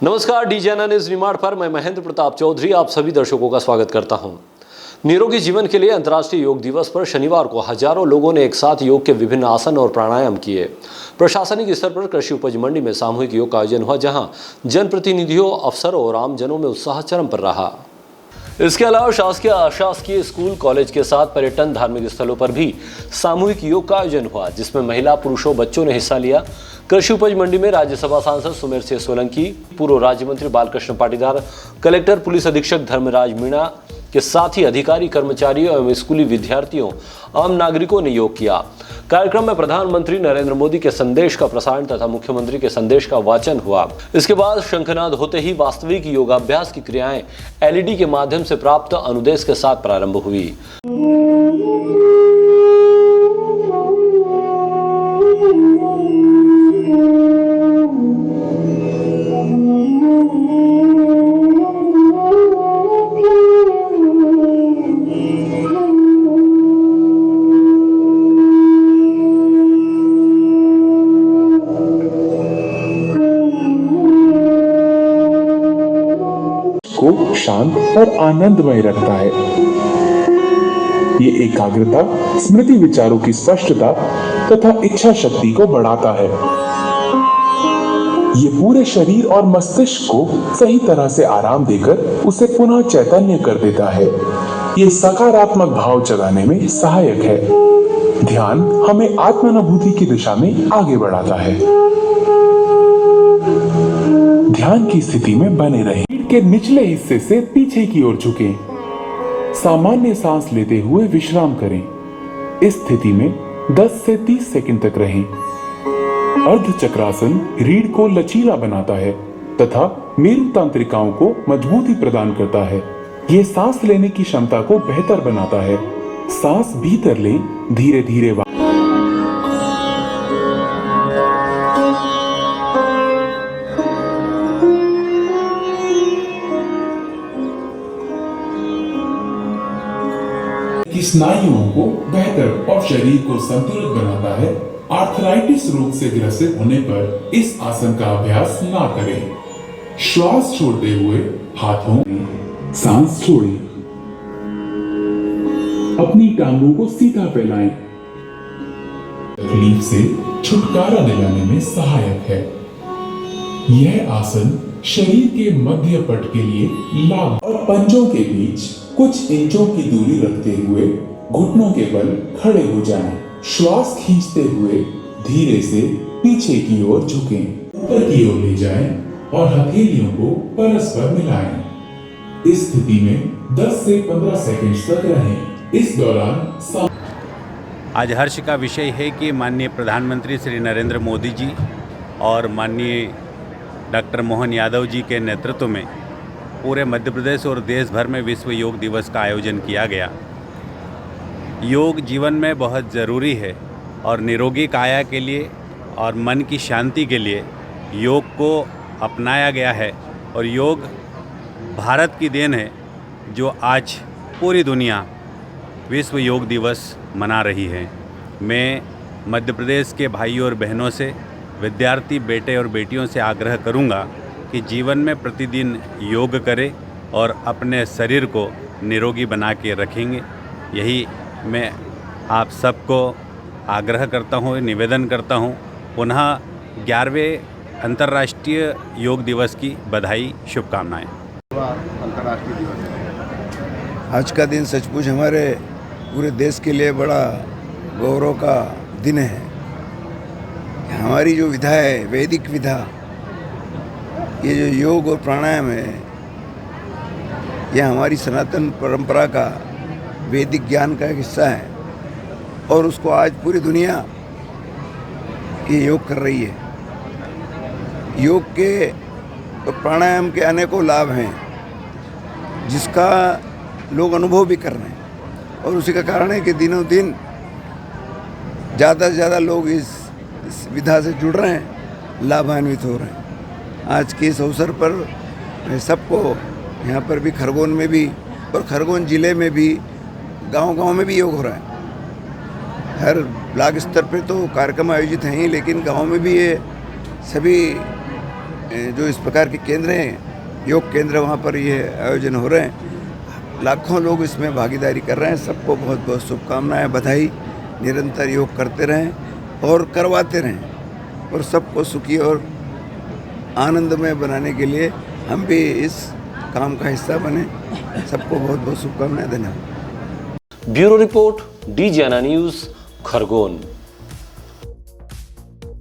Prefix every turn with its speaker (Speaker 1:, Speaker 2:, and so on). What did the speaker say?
Speaker 1: नमस्कार, डीजन न्यूज निमाड़ पर मैं महेंद्र प्रताप चौधरी आप सभी दर्शकों का स्वागत करता हूं। निरोगी जीवन के लिए अंतर्राष्ट्रीय योग दिवस पर शनिवार को हजारों लोगों ने एक साथ योग के विभिन्न आसन और प्राणायाम किए। प्रशासनिक स्तर पर कृषि उपज मंडी में सामूहिक योग का आयोजन हुआ, जहां जनप्रतिनिधियों, अफसरों और आमजनों में उत्साह चरम पर रहा। इसके अलावा शासकीय, अशासकीय स्कूल, कॉलेज के साथ पर्यटन, धार्मिक स्थलों पर भी सामूहिक योग का आयोजन हुआ, जिसमें महिला, पुरुषों, बच्चों ने हिस्सा लिया। कृषि उपज मंडी में राज्यसभा सांसद सुमेर सिंह सोलंकी, पूर्व राज्य मंत्री बालकृष्ण पाटीदार, कलेक्टर, पुलिस अधीक्षक धर्मराज मीणा के साथ ही अधिकारी, कर्मचारियों एवं स्कूली विद्यार्थियों, आम नागरिकों ने योग किया। कार्यक्रम में प्रधानमंत्री नरेंद्र मोदी के संदेश का प्रसारण तथा मुख्यमंत्री के संदेश का वाचन हुआ। इसके बाद शंखनाद होते ही वास्तविक योगाभ्यास की क्रियाएं एलईडी के माध्यम से प्राप्त अनुदेश के साथ प्रारंभ हुई।
Speaker 2: को शांत और आनंदमय रखता है। ये एकाग्रता, स्मृति, विचारों की स्पष्टता तथा इच्छा शक्ति को बढ़ाता है। ये पूरे शरीर और मस्तिष्क को सही तरह से आराम देकर उसे पुनः चैतन्य कर देता है। ये सकारात्मक भाव जगाने में सहायक है। ध्यान हमें आत्मानुभूति की दिशा में आगे बढ़ाता है। ध्यान की स्थिति में बने रहें। के निचले हिस्से से पीछे की ओर झुकें। सामान्य सांस लेते हुए विश्राम करें। इस स्थिति में 10 से 30 सेकंड तक रहें। अर्ध चक्रासन रीढ़ को लचीला बनाता है तथा मेरु तंत्रिकाओं को मजबूती प्रदान करता है। ये सांस लेने की क्षमता को बेहतर बनाता है। सांस भीतर लें, धीरे धीरे स्नायुओं को बेहतर और शरीर को संतुलित बनाता है। आर्थराइटिस रोग से ग्रसित होने पर इस आसन का अभ्यास ना करें। श्वास छोड़ते हुए हाथों में सांस छोड़ें। अपनी टांगों को सीधा फैलाएं। तकलीफ से छुटकारा दिलाने में सहायक है। यह आसन शरीर के मध्य पट के लिए लाभ और पंजों के बीच कुछ इंचों की दूरी रखते हुए घुटनों के बल खड़े हो जाएं। श्वास खींचते हुए धीरे से पीछे की ओर झुकें, ऊपर की ओर ले जाएं और हथेलियों को परस्पर मिलाएं। इस स्थिति में 10 से 15 सेकंड तक रहें। इस दौरान
Speaker 3: आज हर्ष का विषय है कि माननीय प्रधानमंत्री श्री नरेंद्र मोदी जी और माननीय डॉक्टर मोहन यादव जी के नेतृत्व में पूरे मध्य प्रदेश और देश भर में विश्व योग दिवस का आयोजन किया गया। योग जीवन में बहुत ज़रूरी है और निरोगी काया के लिए और मन की शांति के लिए योग को अपनाया गया है। और योग भारत की देन है, जो आज पूरी दुनिया विश्व योग दिवस मना रही है। मैं मध्य प्रदेश के भाइयों और बहनों से, विद्यार्थी बेटे और बेटियों से आग्रह करूंगा कि जीवन में प्रतिदिन योग करें और अपने शरीर को निरोगी बना के रखेंगे। यही मैं आप सबको आग्रह करता हूँ, निवेदन करता हूँ। पुनः 11वें अंतर्राष्ट्रीय योग दिवस की बधाई, शुभकामनाएं।
Speaker 4: अंतर्राष्ट्रीय दिवस आज का दिन सचमुच हमारे पूरे देश के लिए बड़ा गौरव का दिन है। हमारी जो विधा है, वैदिक विधा, ये जो योग और प्राणायाम है, यह हमारी सनातन परंपरा का वैदिक ज्ञान का एक हिस्सा है और उसको आज पूरी दुनिया ये योग कर रही है। योग के और प्राणायाम के अनेकों लाभ हैं, जिसका लोग अनुभव भी कर रहे हैं और उसी का कारण है कि दिनों दिन ज़्यादा से ज़्यादा लोग इस विधा से जुड़ रहे हैं, लाभान्वित हो रहे हैं। आज के इस अवसर पर मैं सबको, यहाँ पर भी खरगोन में भी और खरगोन ज़िले में भी गांव-गांव में भी योग हो रहा है। हर ब्लॉक स्तर पे तो कार्यक्रम आयोजित हैं ही, लेकिन गांव में भी ये सभी जो इस प्रकार के केंद्र हैं, योग केंद्र, वहाँ पर ये आयोजन हो रहे हैं। लाखों लोग इसमें भागीदारी कर रहे हैं। सबको बहुत बहुत शुभकामनाएं, बधाई। निरंतर योग करते रहें और करवाते रहें और सबको सुखी और आनंदमय बनाने के लिए हम भी इस काम का हिस्सा बने। सबको बहुत बहुत शुभकामनाएं। धन्यवाद।
Speaker 1: Bureau report, DGNA news, Khargone.